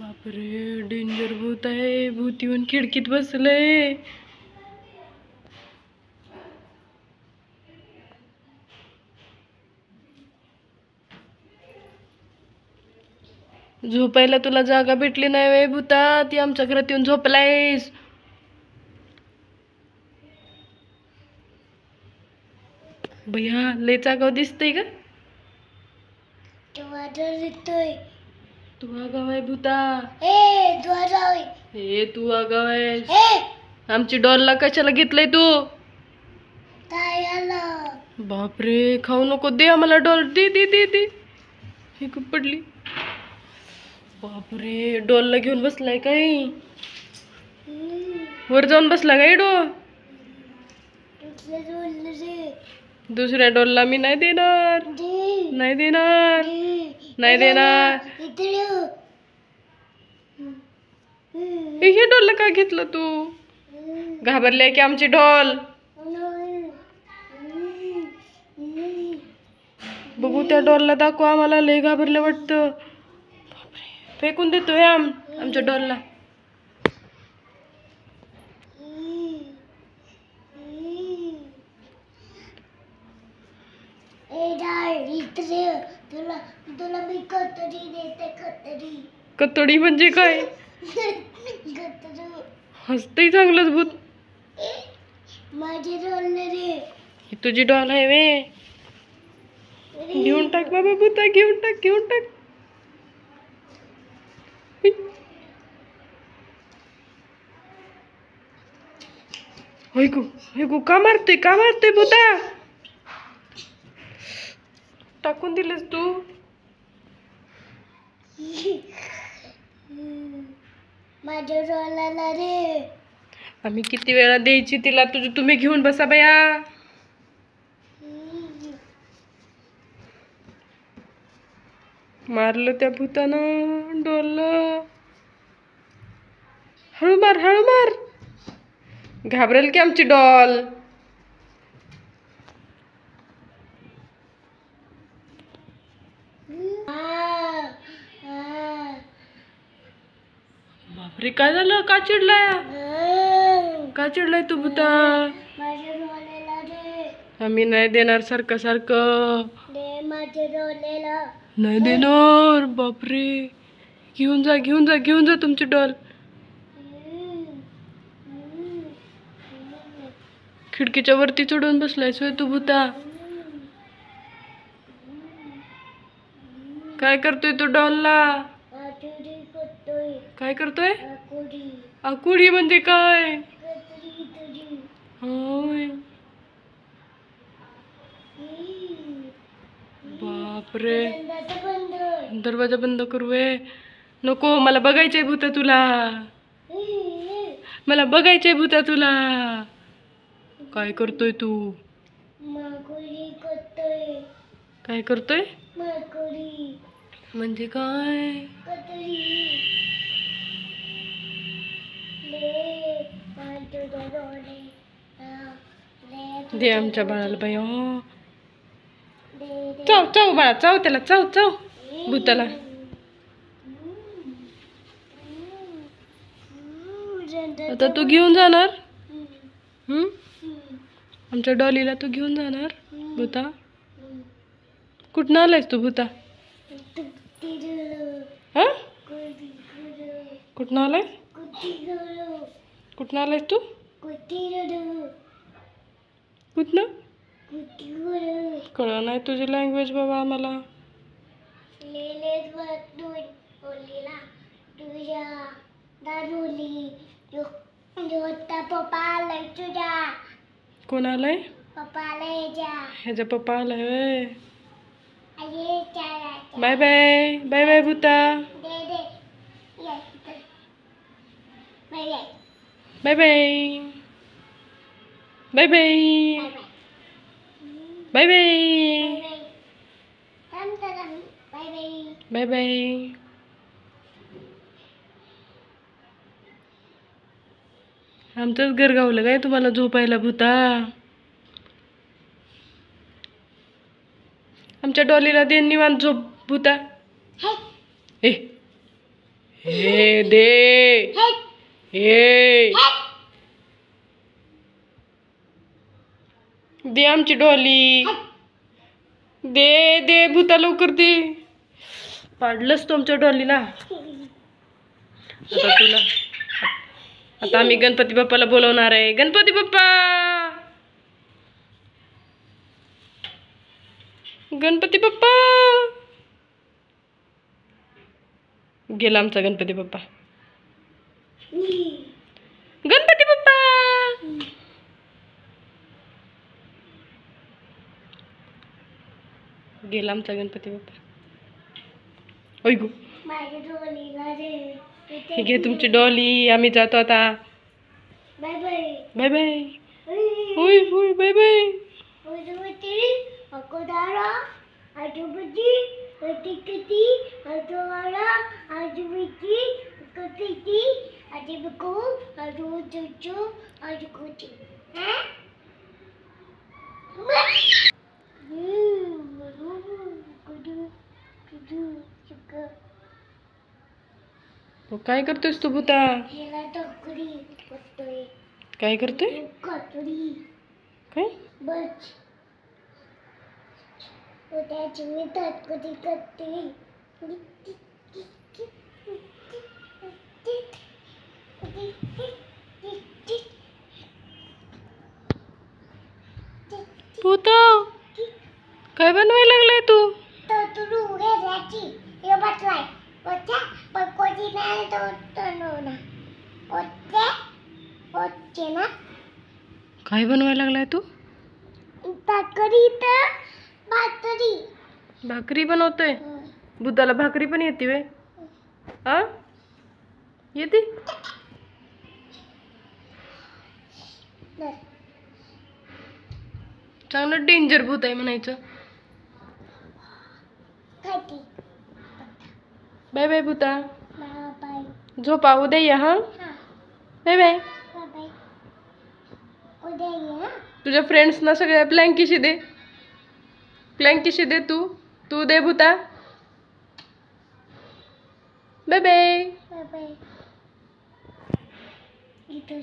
बापरे, डेंजर भूत आहे. भूत येऊन खिडकीत बसलंय. झोपायला तुला जागा भेटली नाही वे भूता? ती आमच्या घरात येऊन झोपलायस. भैया लय जागाव दिसतंय का? तू आगाव आहे भूता. हे तू आगाव आहेस. आमची डॉलला कशाला घेतलंय तू? बापरे, खाऊ नको, दे आम्हाला डॉल, दे दे दे दे. ही खूप पडली. बापरे, डॉलला घेऊन बसलाय काय? वर जाऊन बसला काय डो? दुसऱ्या डॉलला मी नाही देणार, नाही देणार, नाही देणार. हे डॉलला का घेतलं तू? घाबरले की आमची डॉल? बघू त्या डॉलला, दाखव आम्हाला. लय घाबरले वाटतं. फेकून देतोय आमच्या डॉलला. कतडी म्हणजे काय? हसतंय चांगलंच भूत. ही तुझी डॉल आहे वे? घेऊन टाक बाबा भूता, घेऊन टाक, घेऊन टाक. ऐकू का मारते, का मारते भूता? टाकून दिलंस तू? माझ्या डॉलला रे. आम्ही किती वेळा द्यायची तिला? तुम्ही घेऊन बसा बया. मारलं त्या भूतानं डॉलला. हळू मार, हळू मार. घाबरेल की आमची डॉल. बापरे, काय झालं? का चिडलाय? का चिडलाय तू भूता? आम्ही नाही देणार सारखं सारखं. नाही देणार. बापरे, घेऊन जा, घेऊन जा, घेऊन जा तुमची डॉल. खिडकीच्या वरती चढून बसलाय सोय तू भूता? काय करतोय तू डॉलला? काय करतोय? आकुडी म्हणजे काय? होय. बापरे, दरवाजा बंद करू वे? नको, मला बघायचंय भूता तुला. मला बघायचंय भूता तुला. काय करतोय तू? काय करतोय म्हणजे काय? दे आमच्या बाळाला बाई. चाव चाव बाळा, चाव त्याला, चाव चाव भूताला. आता तू घेऊन जाणार? आमच्या डॉलीला तू घेऊन जाणार भूता? कुठनं आलायस तू भूता? हा, कुठनं आलाय? कुठनं आलायस तू? कुठनं? कळलं नाही तुझी लँग्वेज बाबा आम्हाला. कोण आलाय? ह्याचा पप्पा आलाय व्हय. बाय बाय, बाय बाय भूता. Bye bye, bye bye, bye bye, bye bye. आमचंच घर गावलं काय तुम्हाला झोपायला भूता? आमच्या डॉलीला दे निवांत झोप भूता. ए हे दे. हे दे आमची डॉली. दे दे भूता लवकर दे. पाडलंच तुमच्या डॉलीला. आता तुला आता आम्ही गणपती बाप्पाला बोलवणार आहे. गणपती बाप्पा, गणपती बाप्पा. गेला आमचा गणपती बाप्पा. गणपती बाप्पा. गेला आमचा गणपती बाप्पा. ओय गो, हे घे तुमची डॉली. आम्ही जातो आता. Bye bye. Bye bye. होय होय bye bye. Akodara, Adubuji, Atikiti, Adora, Adubuji, Akotiti, Adibuku, Adujuju, Adukuti. Huh? काय करतोयस तू भूता? हिला टोकरी करतोय. काय करतोय? कटोरी. काय? बच. त्याची मी तटकरी करते. भूता, काय बनवायला लागलाय तू? तू घ्यायची हे बसलाय. बच्चा पकोडी नाही तो ना. ओके ना. काय बनवायला लागलाय तू? तटकरी तर भाकरी. भाकरी बनवतोय. भूताला भाकरी पण येते वे? आ येते? चांगलं डेंजर भूत आहे म्हणायचं. बाय बाय भूता. बाय. झोपा उद्या या. हा बाय बाय. बाय. उद्या ये. तुझ्या फ्रेंड्सना सगळ्या प्लँकीशी दे. प्लँकीशी दे तू. तू दे भूता. Bye bye. Bye bye. इथं